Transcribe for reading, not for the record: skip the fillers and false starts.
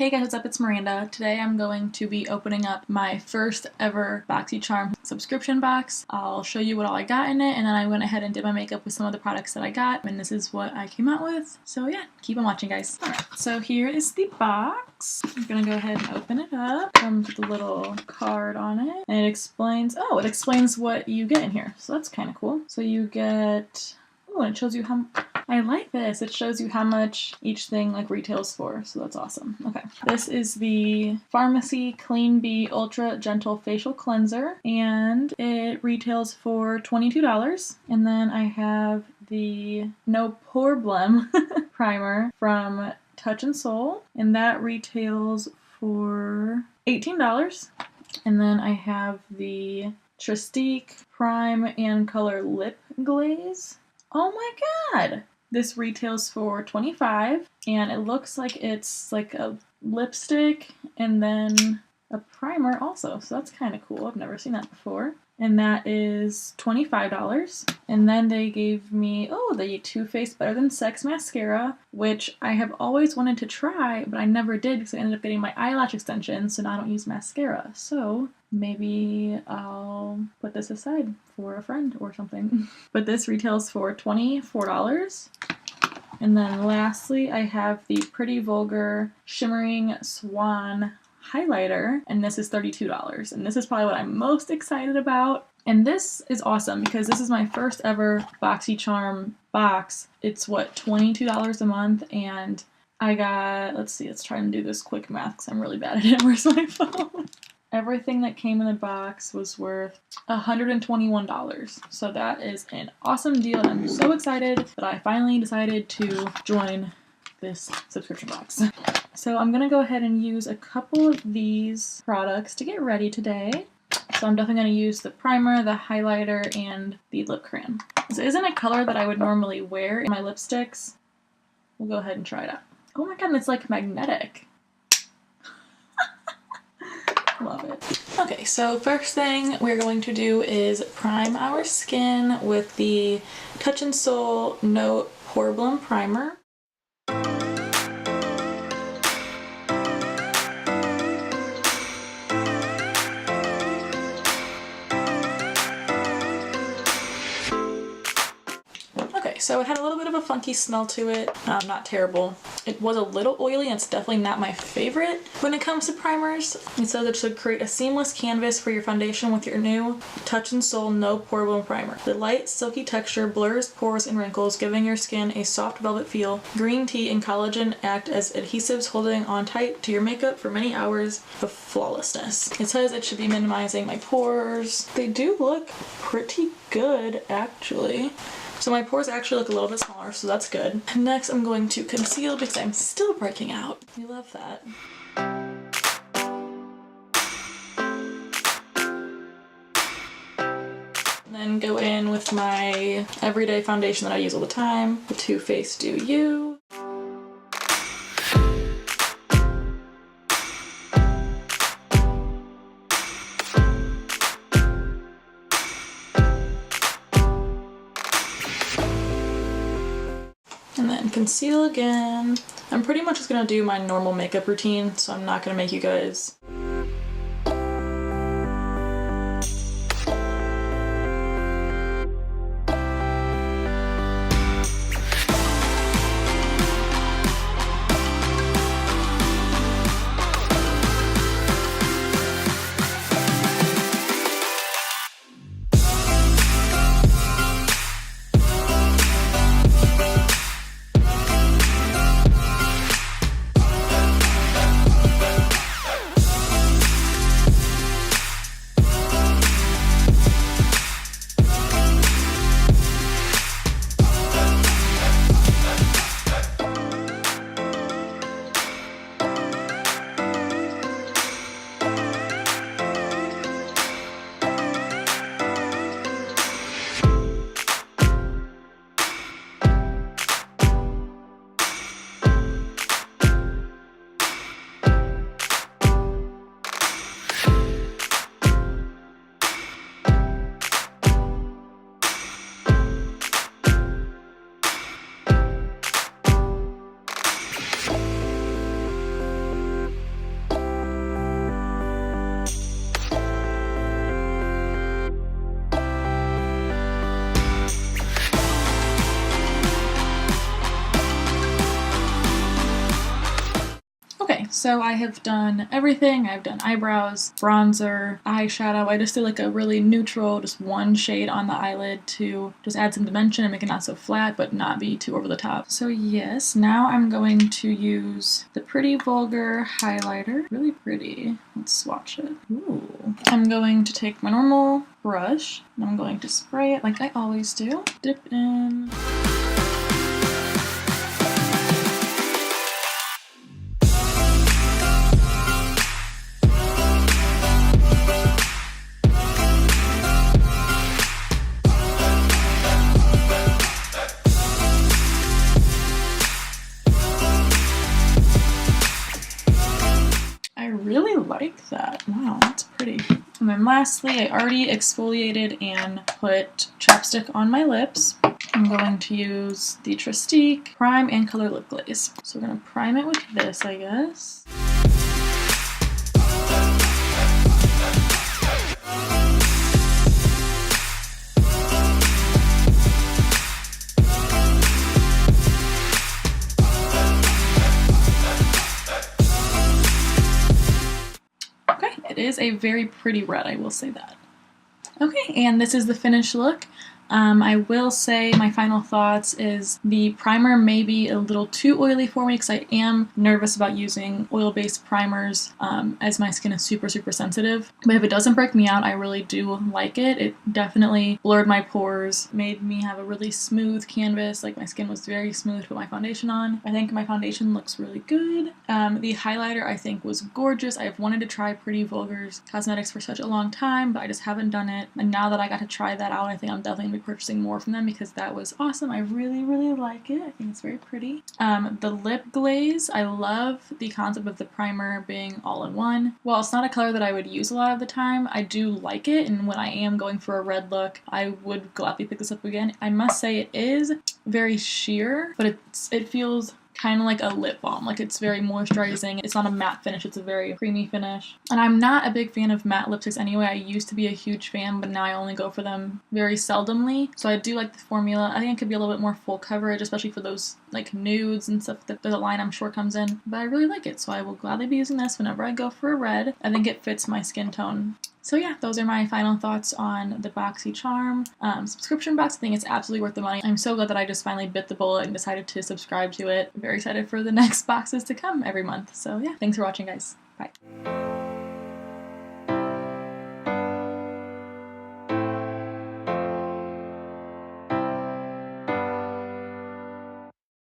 Hey guys, what's up? It's Miranda. Today I'm going to be opening up my first ever BoxyCharm subscription box. I'll show you what all I got in it, and then I went ahead and did my makeup with some of the products that I got, and this is what I came out with. So yeah, keep on watching, guys. Alright, so here is the box. I'm gonna go ahead and open it up. Comes with a little card on it, and it explains what you get in here. So that's kind of cool. So you get, oh, and it shows you how, I like this. It shows you how much each thing like retails for, so that's awesome. Okay, this is the Pharmacy Clean Bee Ultra Gentle Facial Cleanser, and it retails for $22. And then I have the No Problem primer from Touch and Soul, and that retails for $18. And then I have the Tristique Prime and Color Lip Glaze. Oh my god! This retails for $25, and it looks like it's like a lipstick and then a primer also, so that's kind of cool. I've never seen that before. And that is $25. And then they gave me, the Too Faced Better Than Sex mascara, which I have always wanted to try, but I never did because I ended up getting my eyelash extensions, so now I don't use mascara. So maybe I'll put this aside for a friend or something. But this retails for $24. And then lastly, I have the Pretty Vulgar Shimmering Swan highlighter, and this is $32. And this is probably what I'm most excited about. And this is awesome because this is my first ever BoxyCharm box. It's what, $22 a month, and I got, let's try and do this quick math because I'm really bad at it. Where's my phone? Everything that came in the box was worth $121. So that is an awesome deal, and I'm so excited that I finally decided to join this subscription box. So I'm gonna go ahead and use a couple of these products to get ready today. So I'm definitely gonna use the primer, the highlighter, and the lip crayon. This isn't a color that I would normally wear in my lipsticks. We'll go ahead and try it out. Oh my god, it's like magnetic. Love it. Okay, so first thing we're going to do is prime our skin with the Touch and Soul No Problem Primer. So it had a little bit of a funky smell to it, not terrible. It was a little oily, and it's definitely not my favorite when it comes to primers. It says it should create a seamless canvas for your foundation with your new Touch and Soul No Problem Primer. The light, silky texture blurs pores and wrinkles, giving your skin a soft velvet feel. Green tea and collagen act as adhesives, holding on tight to your makeup for many hours of flawlessness. It says it should be minimizing my pores. They do look pretty good, actually. So my pores actually look a little bit smaller, so that's good. Next, I'm going to conceal because I'm still breaking out. We love that. And then go in with my everyday foundation that I use all the time, the Too Faced Do You. And then conceal again. I'm pretty much just gonna do my normal makeup routine, so I'm not gonna make you guys So I have done everything. I've done eyebrows, bronzer, eyeshadow. I just did like a really neutral, just one shade on the eyelid to just add some dimension and make it not so flat but not be too over the top. So yes, now I'm going to use the Pretty Vulgar highlighter. Really pretty. Let's swatch it. Ooh. I'm going to take my normal brush and I'm going to spray it like I always do. Dip in. I really like that. Wow, that's pretty. And then lastly, I already exfoliated and put chapstick on my lips. I'm going to use the Tristique Prime and Color Lip Glaze. So we're going to prime it with this, I guess. It is a very pretty red, I will say that. Okay, and this is the finished look. I will say my final thoughts is the primer may be a little too oily for me because I am nervous about using oil-based primers as my skin is super sensitive. But if it doesn't break me out, I really do like it. It definitely blurred my pores, made me have a really smooth canvas. Like my skin was very smooth to put my foundation on. I think my foundation looks really good. The highlighter I think was gorgeous. I've wanted to try Pretty Vulgar's cosmetics for such a long time, but I just haven't done it. And now that I got to try that out, I think I'm definitely going to be purchasing more from them because that was awesome. I really like it. I think it's very pretty. The lip glaze, I love the concept of the primer being all in one. While it's not a color that I would use a lot of the time, I do like it, and when I am going for a red look, I would gladly pick this up again. I must say it is very sheer, but it feels kind of like a lip balm. Like it's very moisturizing. It's not a matte finish, it's a very creamy finish. And I'm not a big fan of matte lipsticks anyway. I used to be a huge fan, but now I only go for them very seldomly. So I do like the formula. I think it could be a little bit more full coverage, especially for those like nudes and stuff that the line I'm sure comes in. But I really like it, so I will gladly be using this whenever I go for a red. I think it fits my skin tone. So yeah, those are my final thoughts on the Boxy Charm subscription box. I think it's absolutely worth the money. I'm so glad that I just finally bit the bullet and decided to subscribe to it. I'm very excited for the next boxes to come every month. So yeah, thanks for watching, guys. Bye.